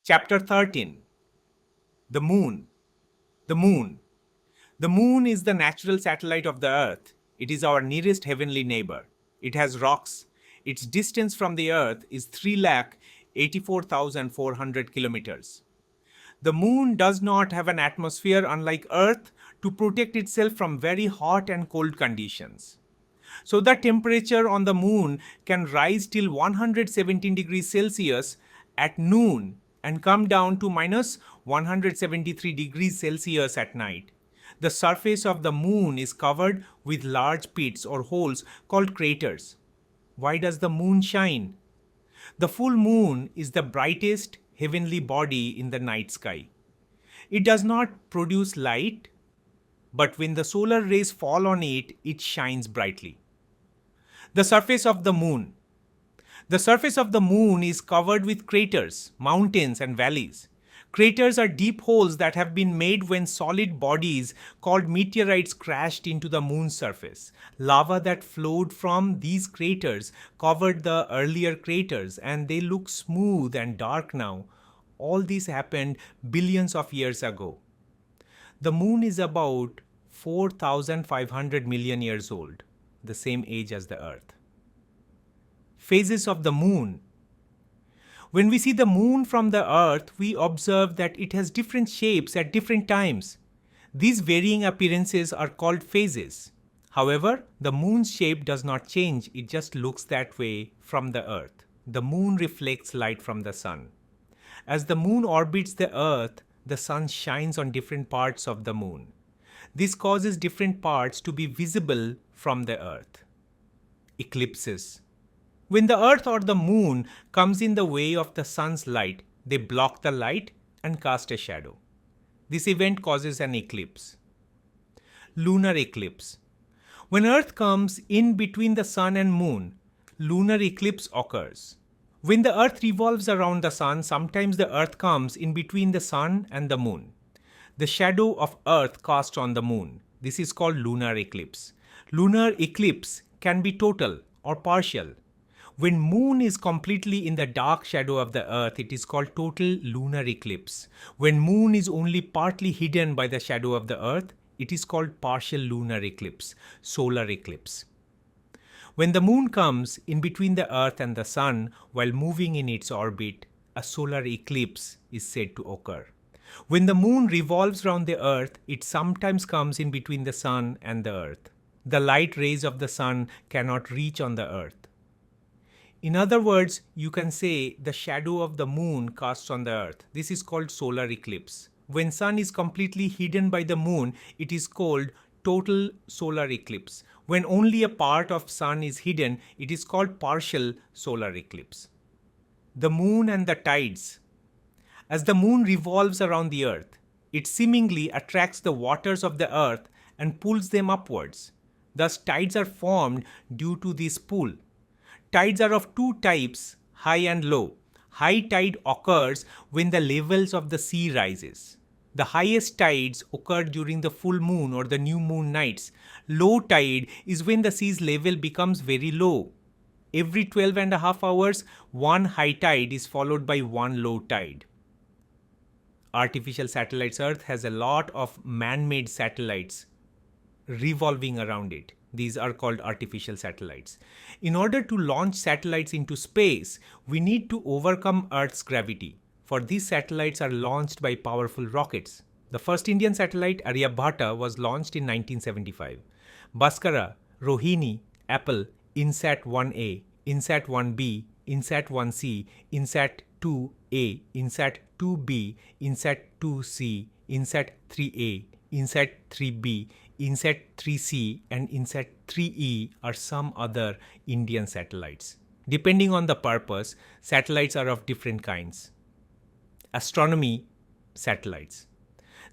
Chapter 13. The Moon. The Moon. The Moon is the natural satellite of the Earth. It is our nearest heavenly neighbor. It has rocks. Its distance from the Earth is 3,84,400 kilometers. The Moon does not have an atmosphere, unlike Earth, to protect itself from very hot and cold conditions. So the temperature on the Moon can rise till 117 degrees Celsius at noon and come down to minus 173 degrees Celsius at night. The surface of the Moon is covered with large pits or holes called craters. Why does the Moon shine? The full moon is the brightest heavenly body in the night sky. It does not produce light, but when the solar rays fall on it, it shines brightly. The surface of the Moon. The surface of the Moon is covered with craters, mountains, and valleys. Craters are deep holes that have been made when solid bodies called meteorites crashed into the Moon's surface. Lava that flowed from these craters covered the earlier craters, and they look smooth and dark now. All this happened billions of years ago. The Moon is about 4,500 million years old, the same age as the Earth. Phases of the Moon. When we see the Moon from the Earth, we observe that it has different shapes at different times. These varying appearances are called phases. However, the Moon's shape does not change, it just looks that way from the Earth. The Moon reflects light from the Sun. As the Moon orbits the Earth, the Sun shines on different parts of the Moon. This causes different parts to be visible from the Earth. Eclipses. When the Earth or the Moon comes in the way of the Sun's light, they block the light and cast a shadow. This event causes an eclipse. Lunar eclipse. When Earth comes in between the Sun and Moon, lunar eclipse occurs. When the Earth revolves around the Sun, sometimes the Earth comes in between the Sun and the Moon. The shadow of Earth cast on the Moon. This is called lunar eclipse. Lunar eclipse can be total or partial. When Moon is completely in the dark shadow of the Earth, it is called total lunar eclipse. When Moon is only partly hidden by the shadow of the Earth, it is called partial lunar eclipse, solar eclipse. When the Moon comes in between the Earth and the Sun while moving in its orbit, a solar eclipse is said to occur. When the Moon revolves around the Earth, it sometimes comes in between the Sun and the Earth. The light rays of the Sun cannot reach on the Earth. In other words, you can say the shadow of the Moon casts on the Earth. This is called solar eclipse. When Sun is completely hidden by the Moon, it is called total solar eclipse. When only a part of Sun is hidden, it is called partial solar eclipse. The Moon and the tides. As the Moon revolves around the Earth, it seemingly attracts the waters of the Earth and pulls them upwards. Thus, tides are formed due to this pull. Tides are of two types, high and low. High tide occurs when the levels of the sea rises. The highest tides occur during the full moon or the new moon nights. Low tide is when the sea's level becomes very low. Every 12.5 hours, one high tide is followed by one low tide. Artificial satellites. Earth has a lot of man-made satellites revolving around it. These are called artificial satellites. In order to launch satellites into space, we need to overcome Earth's gravity. For these satellites are launched by powerful rockets. The first Indian satellite, Aryabhata, was launched in 1975. Bhaskara, Rohini, Apple, INSAT-1A, INSAT-1B, INSAT-1C, INSAT-2A, INSAT-2B, INSAT-2C, INSAT-3A, INSAT-3B, INSAT-3C and INSAT-3E are some other Indian satellites. Depending on the purpose, satellites are of different kinds. Astronomy satellites.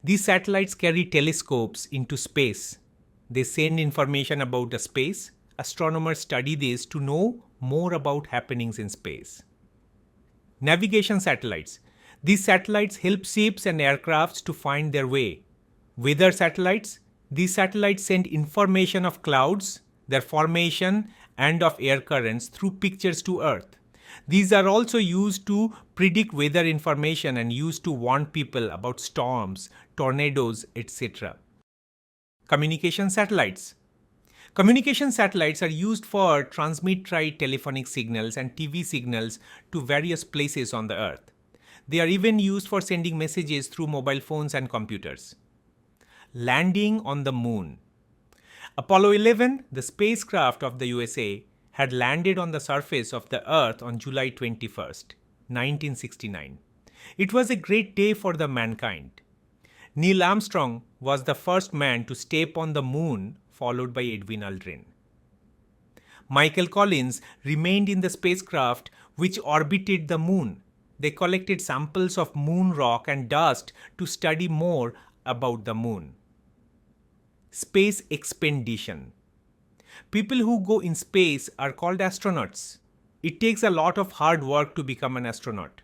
These satellites carry telescopes into space. They send information about the space. Astronomers study this to know more about happenings in space. Navigation satellites. These satellites help ships and aircrafts to find their way. Weather satellites. These satellites send information of clouds, their formation, and of air currents through pictures to Earth. These are also used to predict weather information and used to warn people about storms, tornadoes, etc. Communication satellites. Communication satellites are used for transmit telephonic signals and TV signals to various places on the Earth. They are even used for sending messages through mobile phones and computers. Landing on the moon. Apollo 11, the spacecraft of the USA, had landed on the surface of the Earth on July 21st, 1969. It was a great day for the mankind. Neil Armstrong was the first man to step on the moon, followed by Edwin Aldrin. Michael Collins remained in the spacecraft which orbited the moon. They collected samples of moon rock and dust to study more about the moon. Space expedition. People who go in space are called astronauts. It takes a lot of hard work to become an astronaut.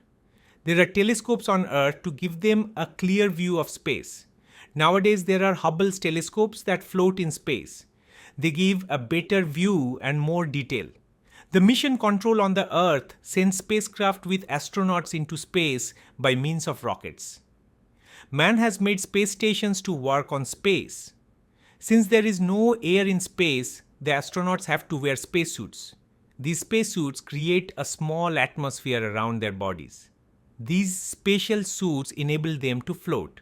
There are telescopes on Earth to give them a clear view of space. Nowadays, there are Hubble telescopes that float in space. They give a better view and more detail. The mission control on the Earth sends spacecraft with astronauts into space by means of rockets. Man has made space stations to work on space. Since there is no air in space, the astronauts have to wear spacesuits. These spacesuits create a small atmosphere around their bodies. These special suits enable them to float.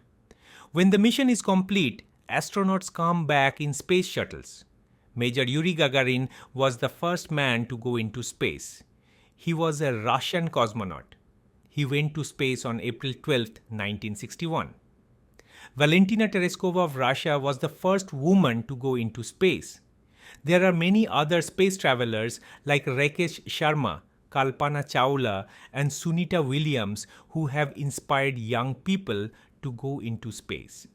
When the mission is complete, astronauts come back in space shuttles. Major Yuri Gagarin was the first man to go into space. He was a Russian cosmonaut. He went to space on April 12, 1961. Valentina Tereshkova of Russia was the first woman to go into space. There are many other space travelers like Rakesh Sharma, Kalpana Chawla, and Sunita Williams who have inspired young people to go into space.